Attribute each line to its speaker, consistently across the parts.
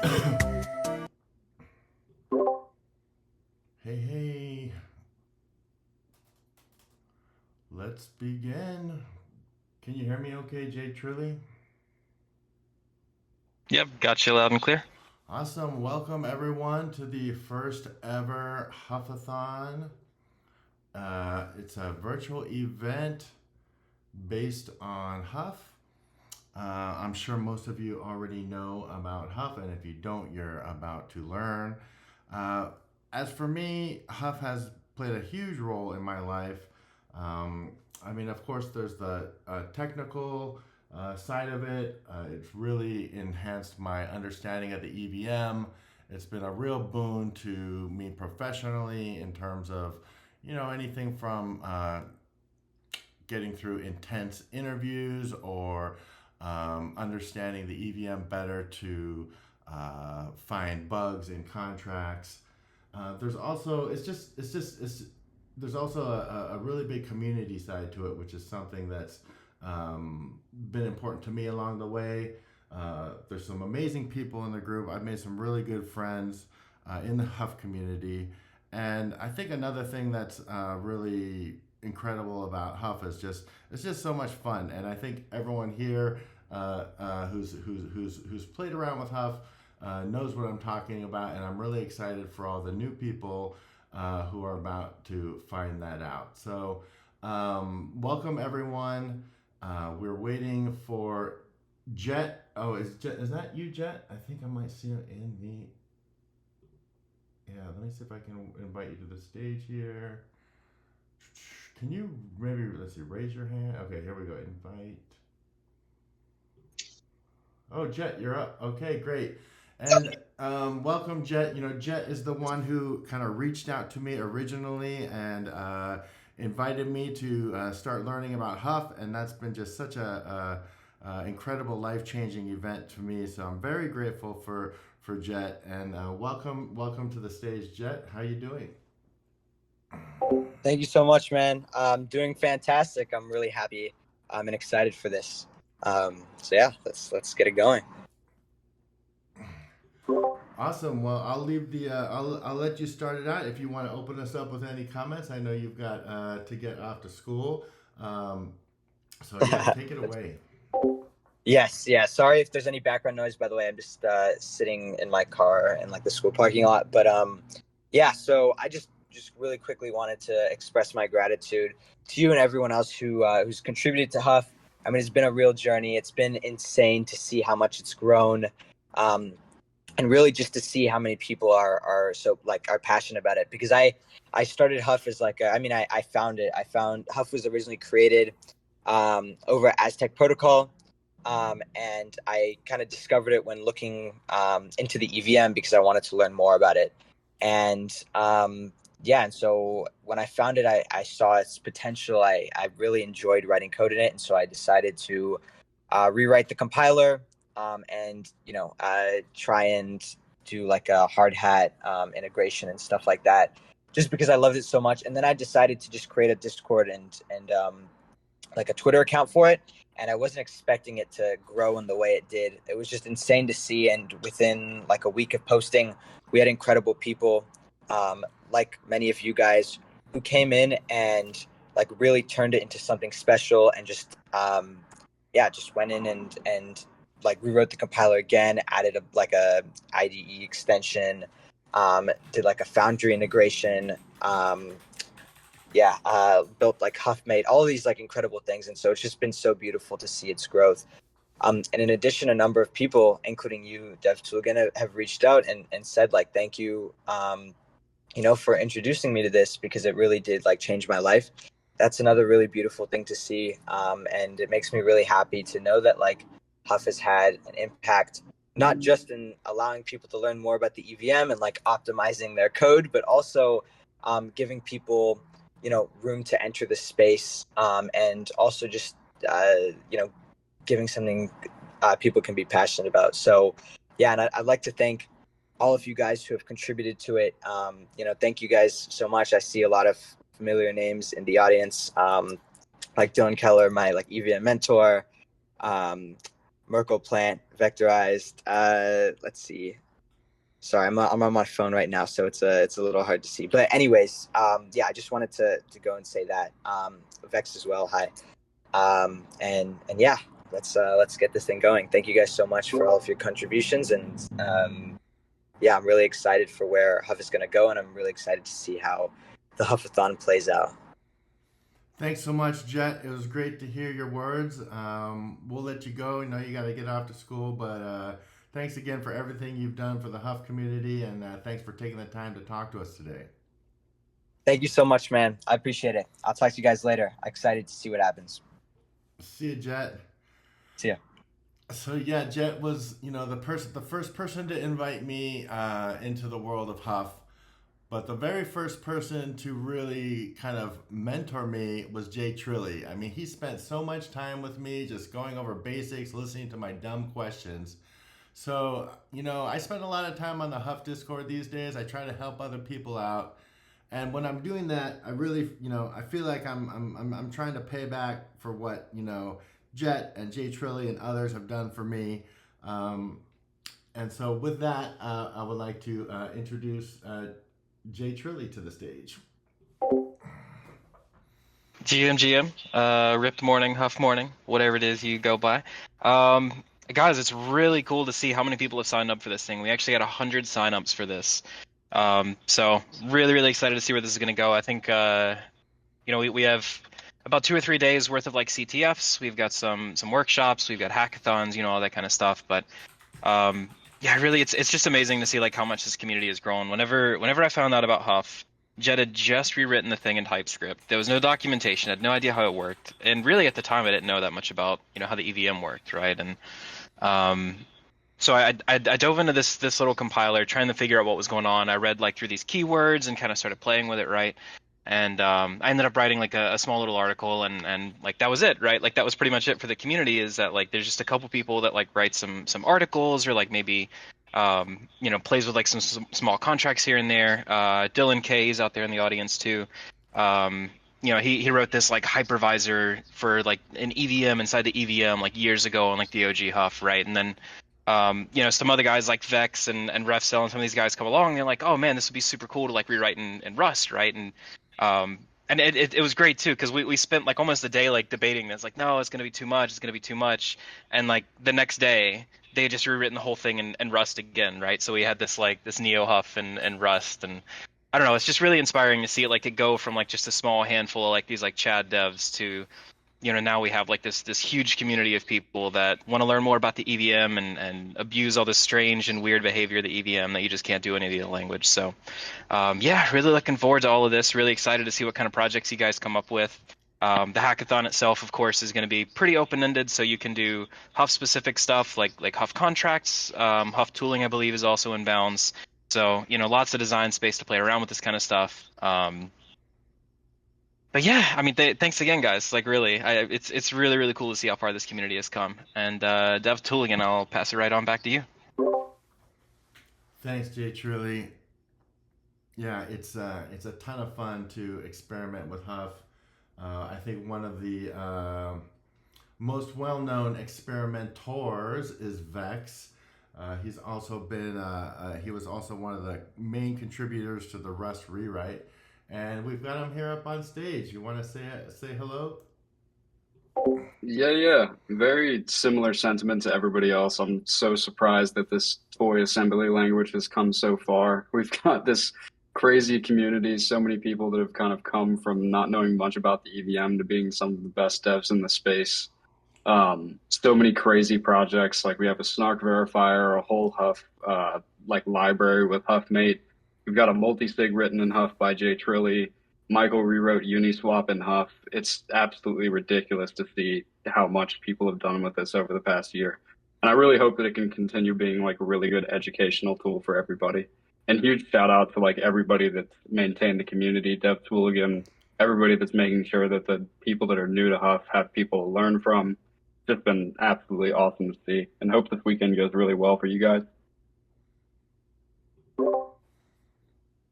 Speaker 1: Hey, hey, let's begin. Can you hear me okay, Jay Trilly?
Speaker 2: Yep, got you loud and clear.
Speaker 1: Awesome. Welcome, everyone, to the first ever Huffathon. It's a virtual event based on Huff. I'm sure most of you already know about Huff, and if you don't, you're about to learn. Uh, as for me, Huff has played a huge role in my life. Um, I mean, of course, there's the technical side of it. It's really enhanced my understanding of the EVM. It's been a real boon to me professionally in terms of, anything from getting through intense interviews or understanding the EVM better to find bugs in contracts. There's also there's also a really big community side to it, which is something that's been important to me along the way. There's some amazing people in the group. I've made some really good friends in the Huff community, and I think another thing that's really incredible about Huff is just it's just so much fun, and I think everyone here who's played around with Huff knows what I'm talking about, and I'm really excited for all the new people who are about to find that out. So, welcome everyone. We're waiting for Jet. Oh, is that you, Jet? I think I might see him in the. Yeah, let me see if I can invite you to the stage here. Can you maybe let's see, raise your hand? Okay, here we go. Invite. Oh, Jet, you're up. Okay, great. And welcome, Jet. Jet is the one who kind of reached out to me originally and invited me to start learning about Huff, and that's been just such a incredible, life-changing event to me. So I'm very grateful for Jet, and welcome to the stage, Jet. How you doing?
Speaker 3: Thank you so much, man. I'm doing fantastic. I'm really happy. I'm and excited for this. So yeah, let's get it going.
Speaker 1: Awesome. Well, I'll leave the. I'll let you start it out if you want to open us up with any comments. I know you've got to get off to school. Um, so yeah, take it away.
Speaker 3: Yes, yeah. Sorry if there's any background noise. By the way, I'm just sitting in my car in like the school parking lot. But yeah. So I just really quickly wanted to express my gratitude to you and everyone else who's contributed to Huff. I mean, it's been a real journey. It's been insane to see how much it's grown. Um, and really just to see how many people are so like are passionate about it because I started Huff as like I found it. I found Huff was originally created over at Aztec Protocol, and I kind of discovered it when looking into the EVM because I wanted to learn more about it. And yeah, and so when I found it, I saw its potential. I really enjoyed writing code in it, and so I decided to rewrite the compiler, and try and do like a hard hat integration and stuff like that, just because I loved it so much. And then I decided to just create a Discord and like a Twitter account for it. And I wasn't expecting it to grow in the way it did. It was just insane to see. And within like a week of posting, we had incredible people, like many of you guys, who came in and like really turned it into something special and just yeah, just went in and like rewrote the compiler again, added a IDE extension, did like a Foundry integration, built like HuffMate, all these like incredible things. And so it's just been so beautiful to see its growth. And in addition, a number of people, including you, Dev Toogan, have reached out and said like, thank you, for introducing me to this because it really did like change my life. That's another really beautiful thing to see. And it makes me really happy to know that like Huff has had an impact, not just in allowing people to learn more about the EVM and like optimizing their code, but also giving people, room to enter the space, and also just, giving something people can be passionate about. So, yeah, and I'd like to thank all of you guys who have contributed to it. Thank you guys so much. I see a lot of familiar names in the audience, like Dylan Keller, my like EVM mentor, um, Merkle Plant, Vectorized. Let's see. Sorry, I'm on my phone right now, so it's a little hard to see. But anyways, yeah, I just wanted to go and say that. Vex as well. Hi. And yeah, let's get this thing going. Thank you guys so much for all of your contributions, and yeah, I'm really excited for where Huff is going to go, and I'm really excited to see how the Huffathon plays out.
Speaker 1: Thanks so much, Jet. It was great to hear your words. We'll let you go. I know you got to get off to school, but thanks again for everything you've done for the Huff community, and thanks for taking the time to talk to us today.
Speaker 3: Thank you so much, man. I appreciate it. I'll talk to you guys later. Excited to see what happens.
Speaker 1: See you, Jet.
Speaker 3: See ya.
Speaker 1: So yeah, Jet was the first person to invite me into the world of Huff. But the very first person to really kind of mentor me was Jay Trilly. I mean, he spent so much time with me just going over basics, listening to my dumb questions. So, I spend a lot of time on the Huff Discord these days. I try to help other people out. And when I'm doing that, I really, I feel like I'm trying to pay back for what, Jet and Jay Trilly and others have done for me. And so with that, I would like to introduce Jay Trilly to the stage.
Speaker 2: GM, ripped morning, huff morning, whatever it is you go by. Guys, it's really cool to see how many people have signed up for this thing. We actually had 100 signups for this. So really, really excited to see where this is going to go. I think, we have about 2 or 3 days worth of like CTFs. We've got some workshops. We've got hackathons, all that kind of stuff. But yeah, really, it's just amazing to see like how much this community has grown. Whenever I found out about Huff, Jet had just rewritten the thing in TypeScript. There was no documentation. I had no idea how it worked, and really at the time I didn't know that much about how the EVM worked, right? And so I dove into this little compiler, trying to figure out what was going on. I read like through these keywords and kind of started playing with it, right? And I ended up writing like a small little article, and like that was it, right? Like that was pretty much it for the community. Is that like there's just a couple people that like write some articles, or like maybe plays with like some small contracts here and there. Dylan K is out there in the audience too. He wrote this like hypervisor for like an EVM inside the EVM like years ago on like the OG Huff, right? And then some other guys like Vex and RefCell and some of these guys come along and they're like, oh man, this would be super cool to like rewrite in Rust, right? And it was great too, because we spent like almost a day like debating this, like, no, it's gonna be too much, it's gonna be too much. And like the next day they had just rewritten the whole thing in Rust again, right? So we had this Neo Huff and Rust, and I don't know, it's just really inspiring to see it like it go from like just a small handful of like these like Chad devs to now we have like this huge community of people that want to learn more about the EVM and abuse all this strange and weird behavior of the EVM that you just can't do in any other language. So yeah, really looking forward to all of this. Really excited to see what kind of projects you guys come up with. The hackathon itself, of course, is going to be pretty open-ended, so you can do Huff-specific stuff like Huff contracts. Huff tooling, I believe, is also in bounds. So lots of design space to play around with this kind of stuff. But yeah, I mean, thanks again, guys. Like, really, it's really, really cool to see how far this community has come. And Dev Tooligan, I'll pass it right on back to you.
Speaker 1: Thanks, Jay Trilly. Yeah, it's a ton of fun to experiment with Huff. I think one of the most well-known experimentors is Vex. He's also been he was also one of the main contributors to the Rust rewrite. And we've got him here up on stage. You want to say hello?
Speaker 4: Yeah. Very similar sentiment to everybody else. I'm so surprised that this toy assembly language has come so far. We've got this crazy community, so many people that have kind of come from not knowing much about the EVM to being some of the best devs in the space. So many crazy projects. Like we have a snark verifier, a whole Huff like library with HuffMate. We've got a multi-sig written in Huff by Jay Trilly. Michael rewrote Uniswap in Huff. It's absolutely ridiculous to see how much people have done with this over the past year. And I really hope that it can continue being like a really good educational tool for everybody. And huge shout out to like everybody that's maintained the community, Dev Tooligan, everybody that's making sure that the people that are new to Huff have people to learn from. It's just been absolutely awesome to see, and hope this weekend goes really well for you guys.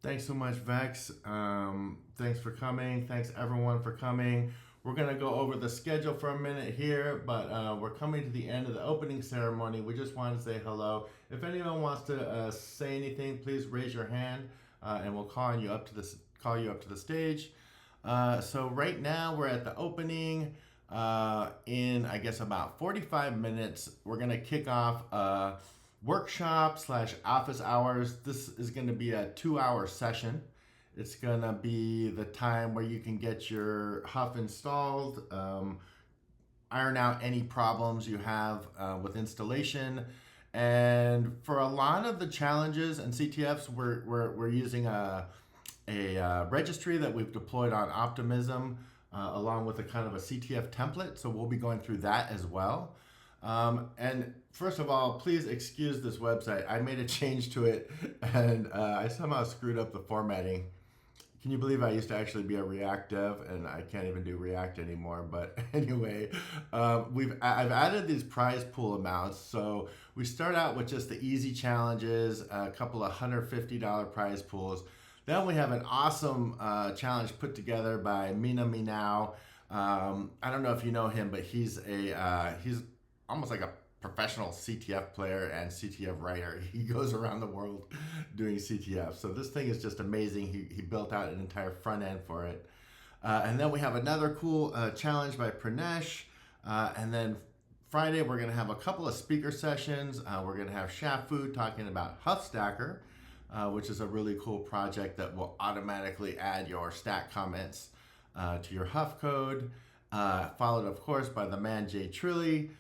Speaker 1: Thanks so much, Vex. Thanks for coming. Thanks everyone for coming. We're going to go over the schedule for a minute here, but we're coming to the end of the opening ceremony. We just wanted to say hello. If anyone wants to say anything, please raise your hand, and we'll call you up to the stage. So right now we're at the opening. In I guess about 45 minutes, we're going to kick off workshop / office hours. This is going to be a 2-hour session. It's going to be the time where you can get your Huff installed, iron out any problems you have with installation. And for a lot of the challenges and CTFs, we're using a registry that we've deployed on Optimism, along with a kind of a CTF template. So we'll be going through that as well. And first of all, please excuse this website. I made a change to it, and I somehow screwed up the formatting. Can you believe I used to actually be a React dev, and I can't even do React anymore? But anyway, I've added these prize pool amounts. So we start out with just the easy challenges, a couple of $150 prize pools. Then we have an awesome challenge put together by Mina Minau. I don't know if you know him, but he's almost like a professional CTF player and CTF writer. He goes around the world doing CTF. So this thing is just amazing. He built out an entire front end for it. And then we have another cool challenge by Pranesh. And then Friday, we're going to have a couple of speaker sessions. We're going to have Shafu talking about Huff Stacker, which is a really cool project that will automatically add your stack comments to your Huff code. Followed, of course, by the man Jay Trilly,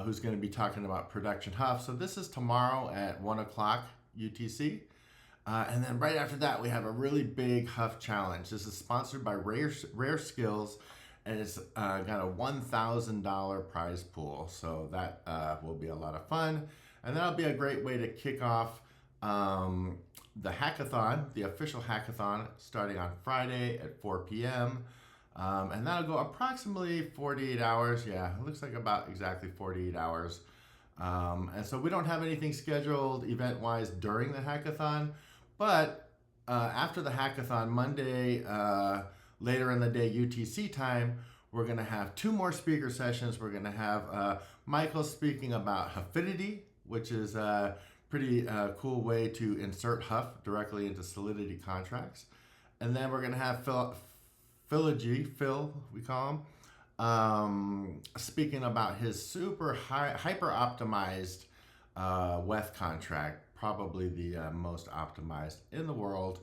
Speaker 1: who's going to be talking about production Huff. So this is tomorrow at 1 o'clock UTC. And then right after that, we have a really big Huff challenge. This is sponsored by Rare Skills, and it's got a $1,000 prize pool. So that will be a lot of fun. And that'll be a great way to kick off the hackathon, the official hackathon, starting on Friday at 4 p.m. And that'll go approximately 48 hours. Yeah, it looks like about exactly 48 hours. And so we don't have anything scheduled event-wise during the hackathon, but after the hackathon, Monday, later in the day UTC time, we're going to have 2 more speaker sessions. We're going to have Michael speaking about Huffidity, which is a pretty cool way to insert Huff directly into Solidity contracts. And then we're going to have Phil, we call him, speaking about his super hyper optimized WETH contract, probably the most optimized in the world.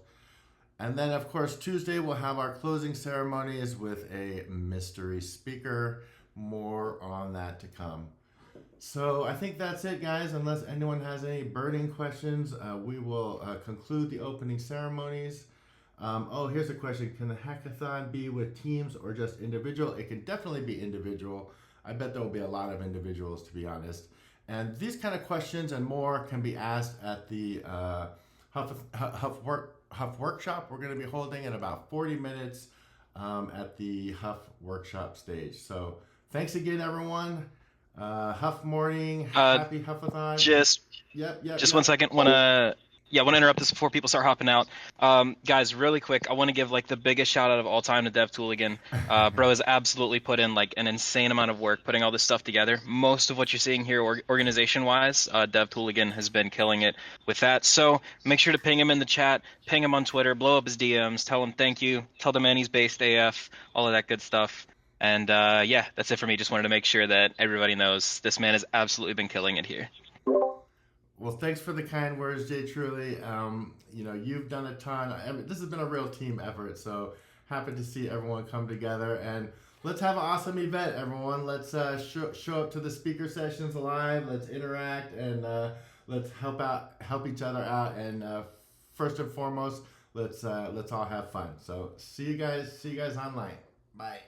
Speaker 1: And then, of course, Tuesday we'll have our closing ceremonies with a mystery speaker. More on that to come. So I think that's it, guys. Unless anyone has any burning questions, we will conclude the opening ceremonies. Here's a question. Can the hackathon be with teams or just individual? It can definitely be individual. I bet there will be a lot of individuals, to be honest. And these kind of questions and more can be asked at the Huff Workshop. We're going to be holding in about 40 minutes at the Huff Workshop stage. So thanks again, everyone. Huff morning. Happy Huffathon.
Speaker 2: Just 1 second. Want to interrupt this before people start hopping out. Guys, really quick, I want to give like the biggest shout out of all time to DevTooligan. Bro has absolutely put in like an insane amount of work putting all this stuff together. Most of what you're seeing here organization wise, DevTooligan has been killing it with that. So make sure to ping him in the chat, ping him on Twitter, blow up his DMs, tell him thank you, tell the man he's based AF, all of that good stuff. And that's it for me. Just wanted to make sure that everybody knows this man has absolutely been killing it here.
Speaker 1: Well, thanks for the kind words, Jay. Truly, you've done a ton. This has been a real team effort, so happy to see everyone come together. And let's have an awesome event, everyone. Let's show up to the speaker sessions live. Let's interact and let's help each other out. And first and foremost, let's all have fun. So see you guys online. Bye.